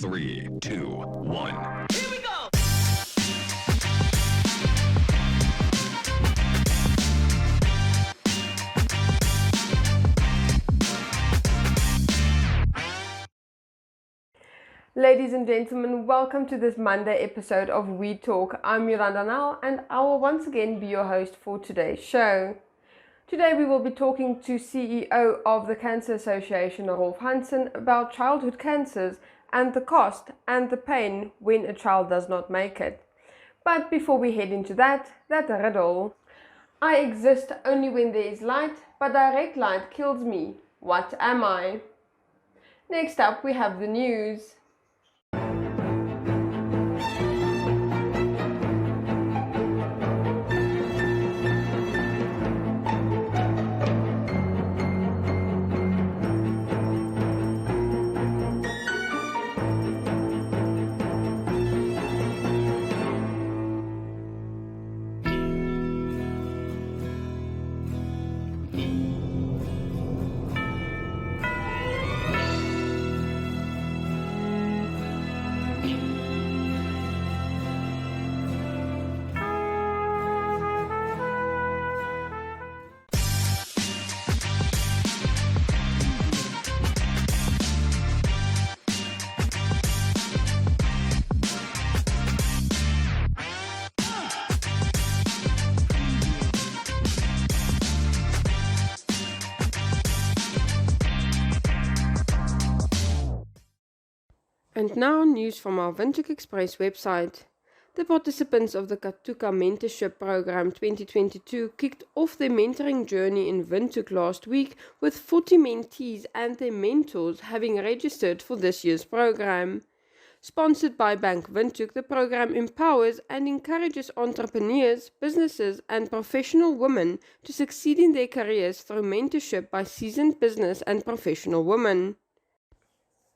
3, 2, 1. Here we go! Ladies and gentlemen, welcome to this Monday episode of We Talk. I'm Yolanda Nal and I will once again be your host for today's show. Today we will be talking to CEO of the Cancer Association, Rolf Hansen, about childhood cancers and the cost and the pain when a child does not make it. But before we head into that riddle. I exist only when there is light, but direct light kills me. What am I? Next up we have the news. And now news from our Windhoek Express website. The participants of the Katuka Mentorship Program 2022 kicked off their mentoring journey in Windhoek last week, with 40 mentees and their mentors having registered for this year's program. Sponsored by Bank Windhoek, the program empowers and encourages entrepreneurs, businesses and professional women to succeed in their careers through mentorship by seasoned business and professional women.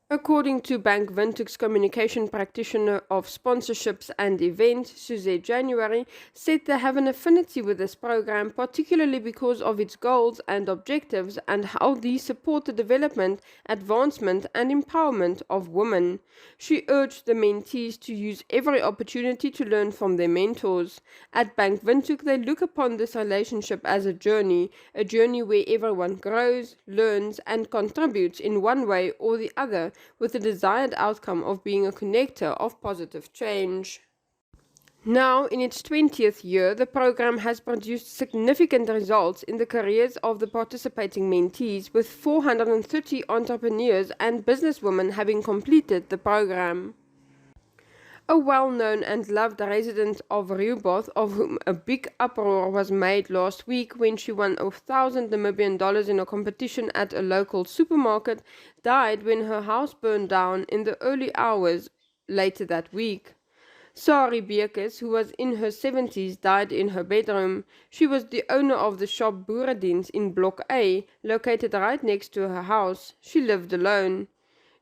According to Bank Windhoek's communication practitioner of sponsorships and events, Suzette January, said they have an affinity with this program, particularly because of its goals and objectives and how these support the development, advancement and empowerment of women. She urged the mentees to use every opportunity to learn from their mentors. At Bank Windhoek, they look upon this relationship as a journey where everyone grows, learns and contributes in one way or the other, with the desired outcome of being a connector of positive change. Now, in its 20th year, the program has produced significant results in the careers of the participating mentees, with 430 entrepreneurs and businesswomen having completed the program. A well-known and loved resident of Rehoboth, of whom a big uproar was made last week when she won $1,000 in a competition at a local supermarket, died when her house burned down in the early hours later that week. Sari Beekes, who was in her 70s, died in her bedroom. She was the owner of the shop Boerendiens in Block A, located right next to her house. She lived alone.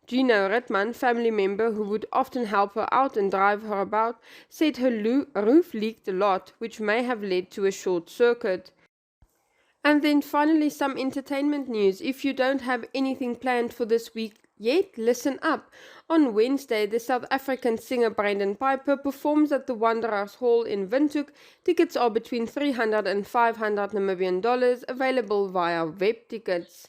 Gino Ritman, family member who would often help her out and drive her about, said her roof leaked a lot, which may have led to a short circuit. And then finally some entertainment news. If you don't have anything planned for this week yet, listen up. On Wednesday, the South African singer Brandon Piper performs at the Wanderers Hall in Windhoek. Tickets are between $300 and $500 Namibian, available via web tickets.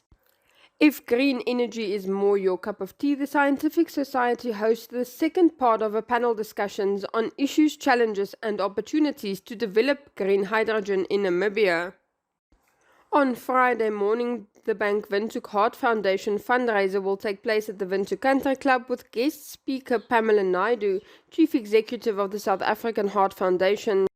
If green energy is more your cup of tea, the Scientific Society hosts the second part of a panel discussions on issues, challenges and opportunities to develop green hydrogen in Namibia. On Friday morning, the Bank Windhoek Heart Foundation fundraiser will take place at the Windhoek Country Club with guest speaker Pamela Naidu, Chief Executive of the South African Heart Foundation.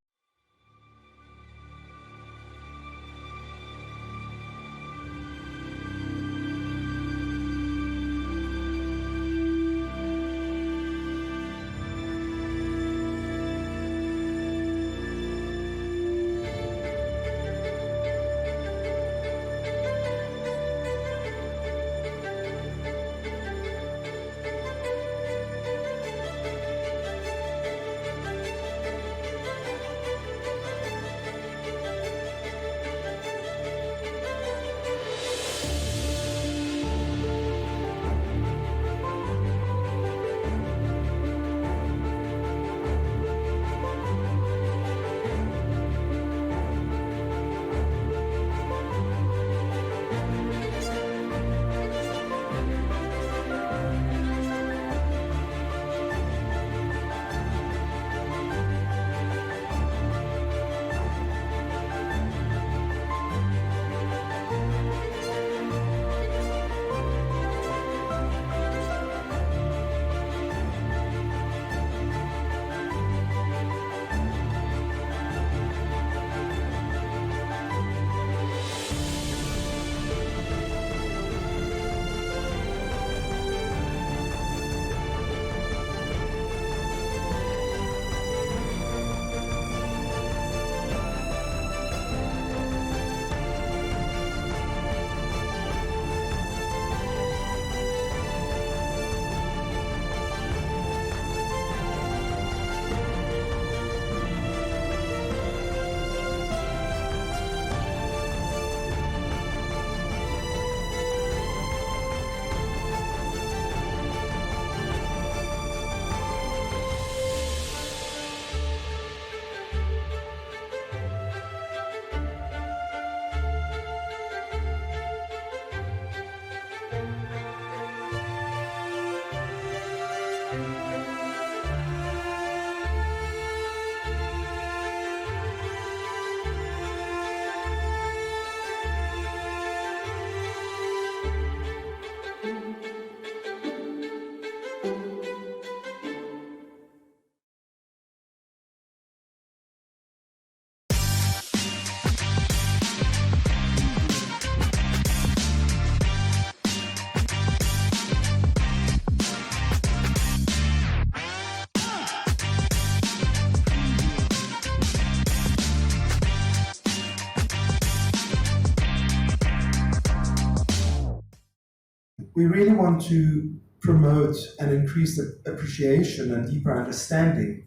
We really want to promote and increase the appreciation and deeper understanding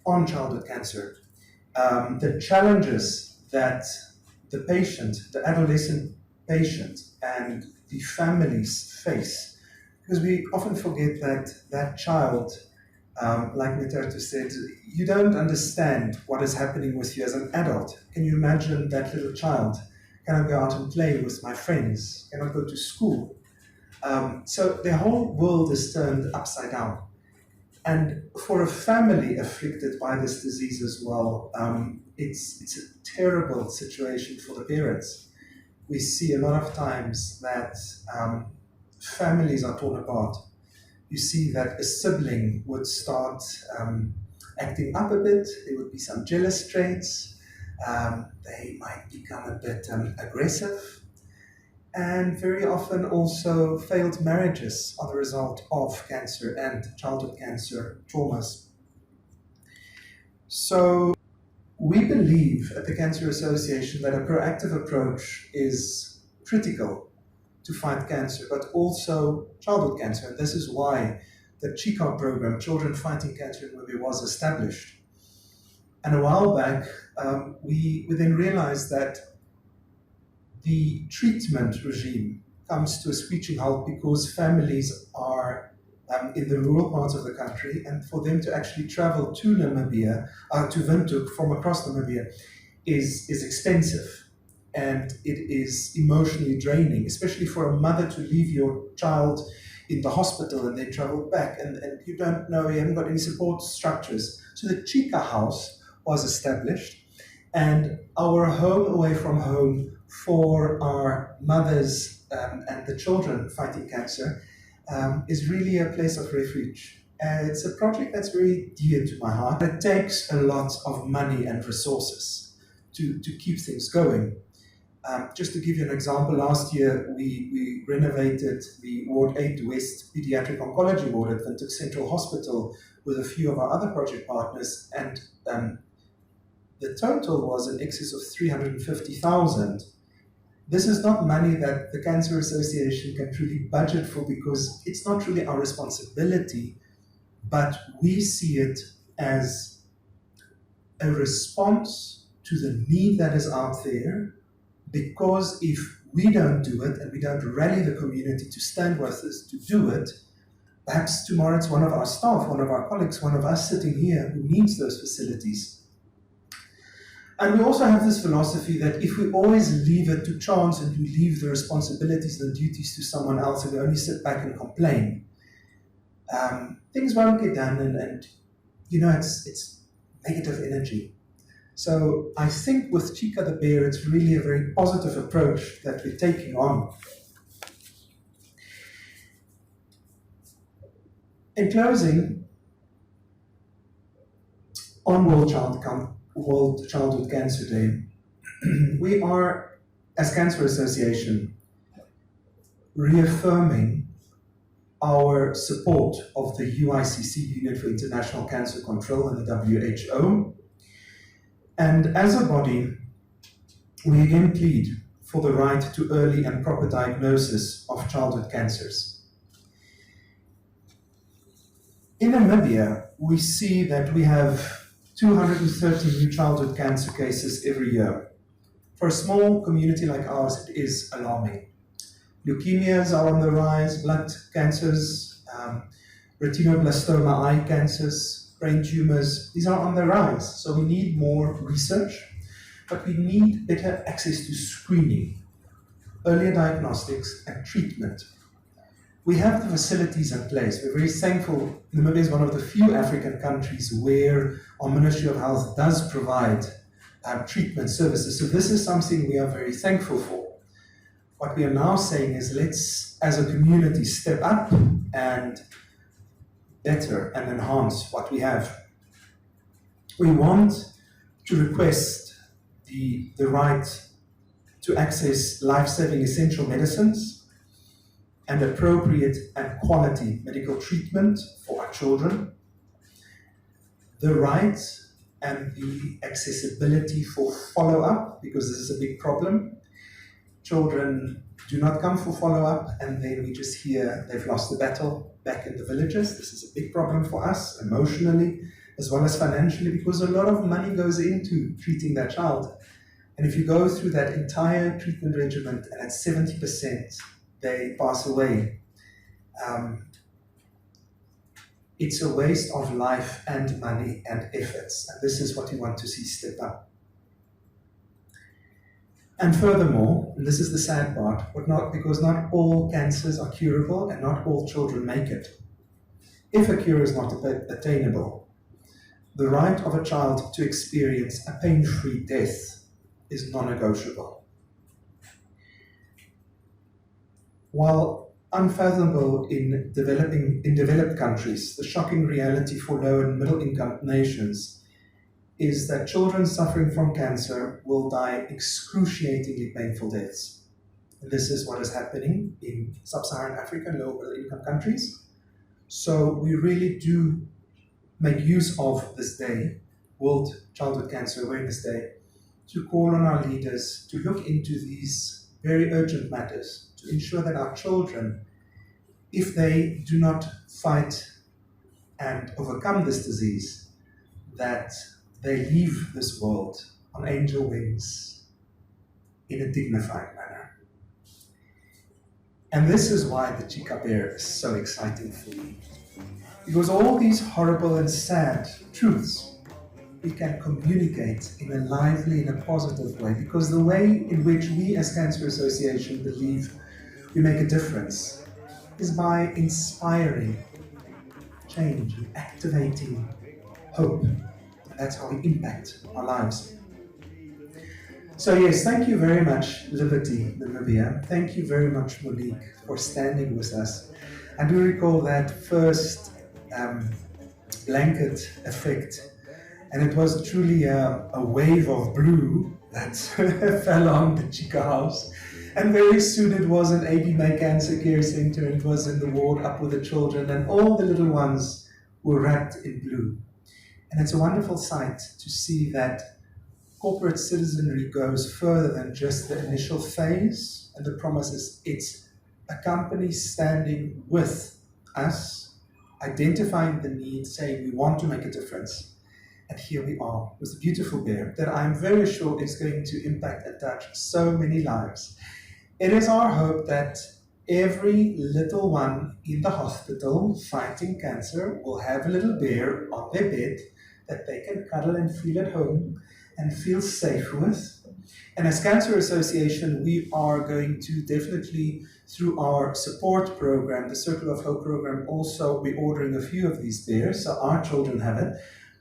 on childhood cancer. The challenges that the patient, the adolescent patient, and the families face, because we often forget that that child, like Meterto said, you don't understand what is happening with you as an adult. Can you imagine that little child? Can I go out and play with my friends? Can I go to school? So their whole world is turned upside down. And for a family afflicted by this disease as well, it's a terrible situation for the parents. We see a lot of times that families are torn apart. You see that a sibling would start acting up a bit. There would be some jealous traits. They might become a bit aggressive. And very often also failed marriages are the result of cancer and childhood cancer traumas. So we believe at the Cancer Association that a proactive approach is critical to fight cancer, but also childhood cancer. And this is why the CHICA program, Children Fighting Cancer in Namibia, was established. And a while back, we then realized that the treatment regime comes to a screeching halt because families are in the rural parts of the country, and for them to actually travel to Namibia, to Windhoek from across Namibia, is expensive, and it is emotionally draining, especially for a mother to leave your child in the hospital and then travel back, and you don't know, you haven't got any support structures. So the Chica House was established, and our home away from home for our mothers and the children fighting cancer is really a place of refuge. It's a project that's very dear to my heart. It takes a lot of money and resources to keep things going. Just to give you an example, last year we renovated the Ward 8 West Pediatric Oncology Ward at Windhoek Central Hospital with a few of our other project partners, and the total was in excess of 350,000. This is not money that the Cancer Association can truly budget for because it's not really our responsibility, but we see it as a response to the need that is out there, because if we don't do it and we don't rally the community to stand with us to do it, perhaps tomorrow it's one of our staff, one of our colleagues, one of us sitting here who needs those facilities. And we also have this philosophy that if we always leave it to chance and we leave the responsibilities and duties to someone else and we only sit back and complain, things won't get done, and you know, it's negative energy. So I think with Chica the Bear, it's really a very positive approach that we're taking on. In closing, on World Childhood Cancer Day, we are, as Cancer Association, reaffirming our support of the UICC, Union for International Cancer Control, and the WHO. And as a body, we again plead for the right to early and proper diagnosis of childhood cancers. In Namibia, we see that we have 230 new childhood cancer cases every year. For a small community like ours, it is alarming. Leukemias are on the rise, blood cancers, retinoblastoma eye cancers, brain tumors, these are on the rise. So we need more research, but we need better access to screening, earlier diagnostics and treatment. We have the facilities in place. We're very thankful. Namibia is one of the few African countries where our Ministry of Health does provide treatment services. So this is something we are very thankful for. What we are now saying is let's, as a community, step up and better and enhance what we have. We want to request the right to access life-saving essential medicines and appropriate and quality medical treatment for our children, the right and the accessibility for follow-up, because this is a big problem. Children do not come for follow-up, and then we just hear they've lost the battle back in the villages. This is a big problem for us, emotionally, as well as financially, because a lot of money goes into treating that child. And if you go through that entire treatment regimen, and at 70%, they pass away, it's a waste of life and money and efforts. And this is what we want to see step up. And furthermore, and this is the sad part, because not all cancers are curable and not all children make it. If a cure is not attainable, the right of a child to experience a pain-free death is non-negotiable. While unfathomable in developed countries, the shocking reality for low and middle income nations is that children suffering from cancer will die excruciatingly painful deaths. And this is what is happening in sub-Saharan Africa and low and middle income countries. So we really do make use of this day, World Childhood Cancer Awareness Day, to call on our leaders to look into these very urgent matters, to ensure that our children, if they do not fight and overcome this disease, that they leave this world on angel wings in a dignified manner. And this is why the Chika Bear is so exciting for me. Because all these horrible and sad truths, we can communicate in a lively and a positive way. Because the way in which we as Cancer Association believe we make a difference is by inspiring change and activating hope. And that's how we impact our lives. So yes, thank you very much, Liberty Namibia. Thank you very much, Monique, for standing with us. I do recall that first blanket effect, and it was truly a wave of blue that fell on the Chika house. And very soon it was an AB May Cancer Care Center, and it was in the ward up with the children, and all the little ones were wrapped in blue. And it's a wonderful sight to see that corporate citizenry goes further than just the initial phase and the promises. It's a company standing with us, identifying the need, saying we want to make a difference. And here we are with a beautiful bear that I'm very sure is going to impact and touch so many lives. It is our hope that every little one in the hospital fighting cancer will have a little bear on their bed that they can cuddle and feel at home and feel safe with. And as Cancer Association, we are going to definitely, through our support program, the Circle of Hope program, also be ordering a few of these bears, so our children have it.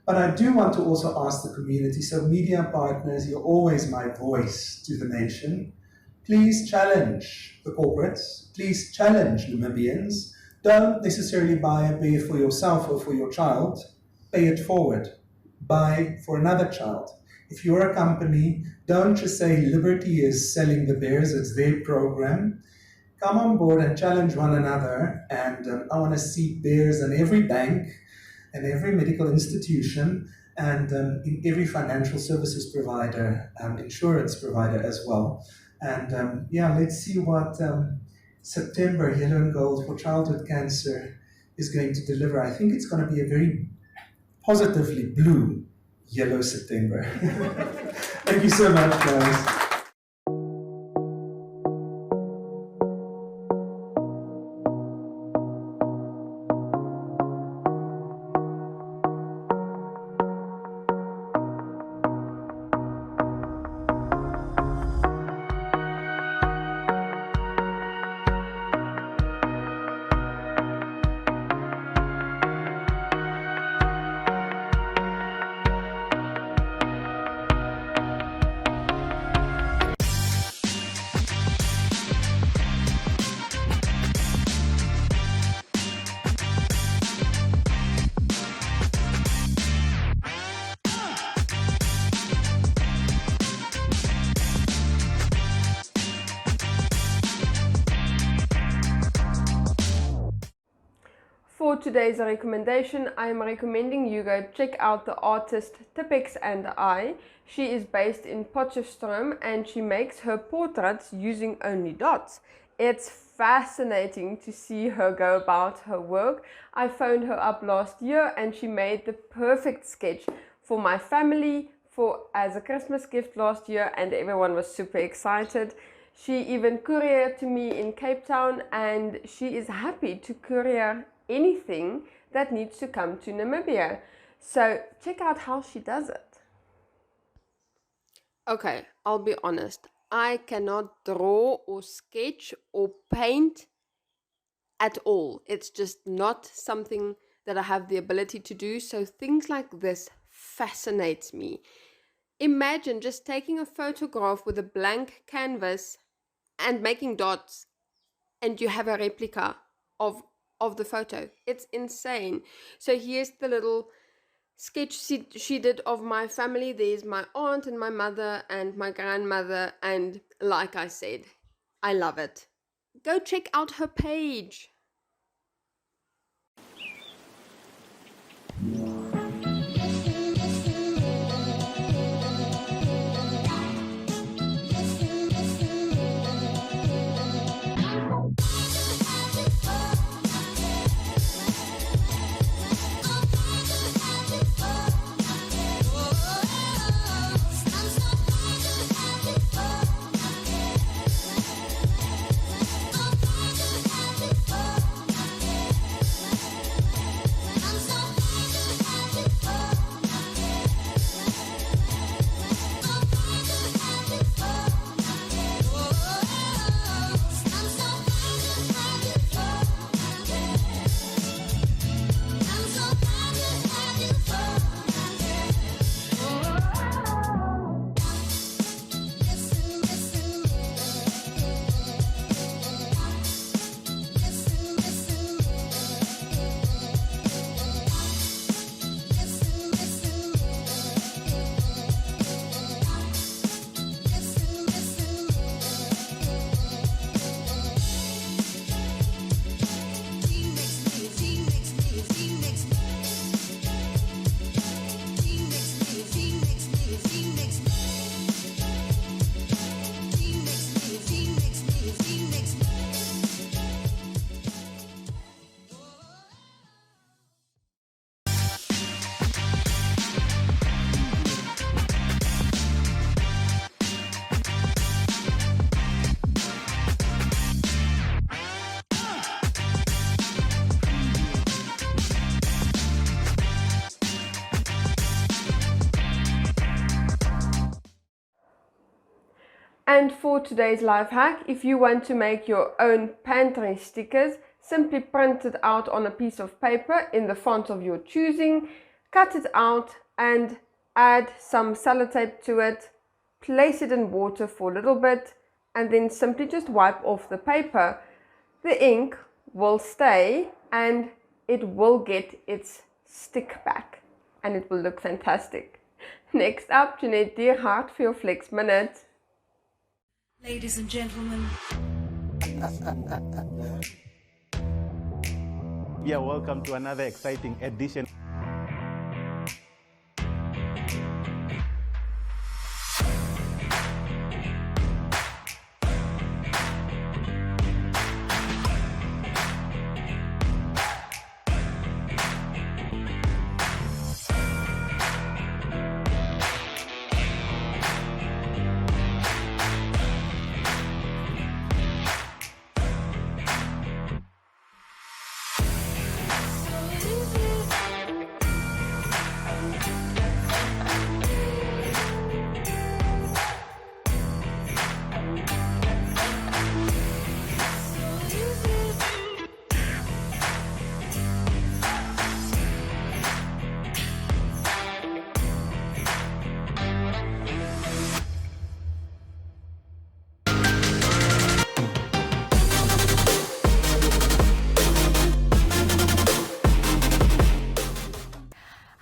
But I do want to also ask the community, so media partners, you're always my voice to the nation. Please challenge the corporates. Please challenge Namibians. Don't necessarily buy a bear for yourself or for your child. Pay it forward. Buy for another child. If you're a company, don't just say Liberty is selling the bears, it's their program. Come on board and challenge one another. And I want to see bears in every bank and every medical institution and in every financial services provider, insurance provider as well. And yeah, let's see what September Yellow and Gold for Childhood Cancer is going to deliver. I think it's going to be a very positively blue Yellow September. Thank you so much, guys. For today's recommendation, I am recommending you go check out the artist Tipex and I. She is based in Potchefstroom and she makes her portraits using only dots. It's fascinating to see her go about her work. I phoned her up last year and she made the perfect sketch for my family as a Christmas gift last year, and everyone was super excited. She even couriered to me in Cape Town, and she is happy to courier anything that needs to come to Namibia. So check out how she does it. Okay, I'll be honest. I cannot draw or sketch or paint at all. It's just not something that I have the ability to do. So things like this fascinates me. Imagine just taking a photograph with a blank canvas and making dots, and you have a replica of the photo. It's insane. So here's the little sketch she did of my family. There's my aunt and my mother and my grandmother, and like I said, I love it. Go check out her page. And for today's life hack, if you want to make your own pantry stickers, simply print it out on a piece of paper in the font of your choosing, cut it out and add some sellotape to it, place it in water for a little bit, and then simply just wipe off the paper. The ink will stay and it will get its stick back and it will look fantastic. Next up, Jeanette Dierhart for your Flex Minute. Ladies and gentlemen. Yeah, welcome to another exciting edition.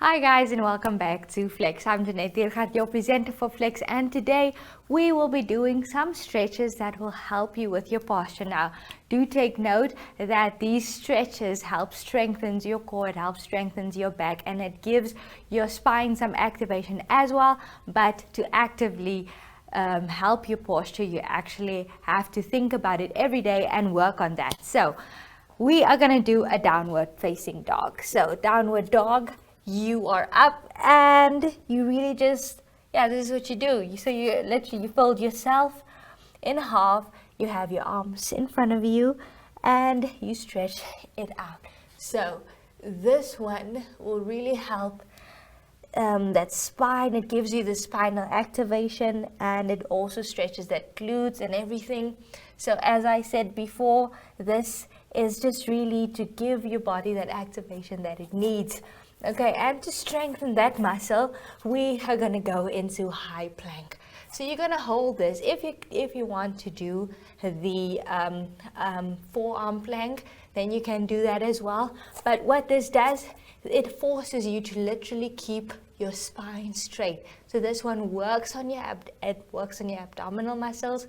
Hi guys and welcome back to Flex. I'm Jeanette Diergaard, your presenter for Flex, and today we will be doing some stretches that will help you with your posture. Now, do take note that these stretches help strengthen your core, it helps strengthen your back, and it gives your spine some activation as well. But to actively help your posture, you actually have to think about it every day and work on that. So we are going to do a downward facing dog. So downward dog, you are up and you really just, this is what you do. So you literally, you fold yourself in half, you have your arms in front of you and you stretch it out. So this one will really help that spine. It gives you the spinal activation and it also stretches that glutes and everything. So as I said before, this is just really to give your body that activation that it needs. Okay, and to strengthen that muscle, we are going to go into high plank. So you're going to hold this. If you want to do the forearm plank, then you can do that as well. But what this does, it forces you to literally keep your spine straight. So this one works on your abdominal muscles,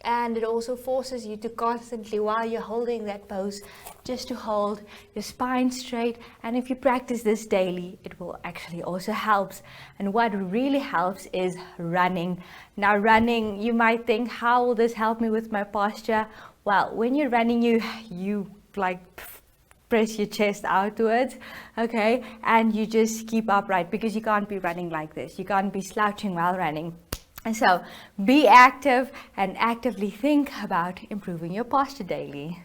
and it also forces you to constantly, while you're holding that pose, just to hold your spine straight. And if you practice this daily, it will actually also help. And what really helps is running. Now running, you might think, how will this help me with my posture? Well, when you're running, you like press your chest outwards, okay, and you just keep upright, because you can't be running like this. You can't be slouching while running. And so be active and actively think about improving your posture daily.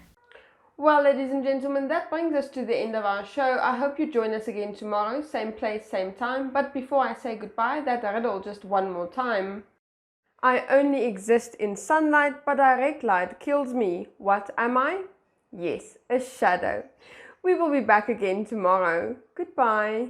Well, ladies and gentlemen, that brings us to the end of our show. I hope you join us again tomorrow, same place, same time. But before I say goodbye, that riddle just one more time. I only exist in sunlight, but direct light kills me. What am I? Yes, a shadow. We will be back again tomorrow. Goodbye.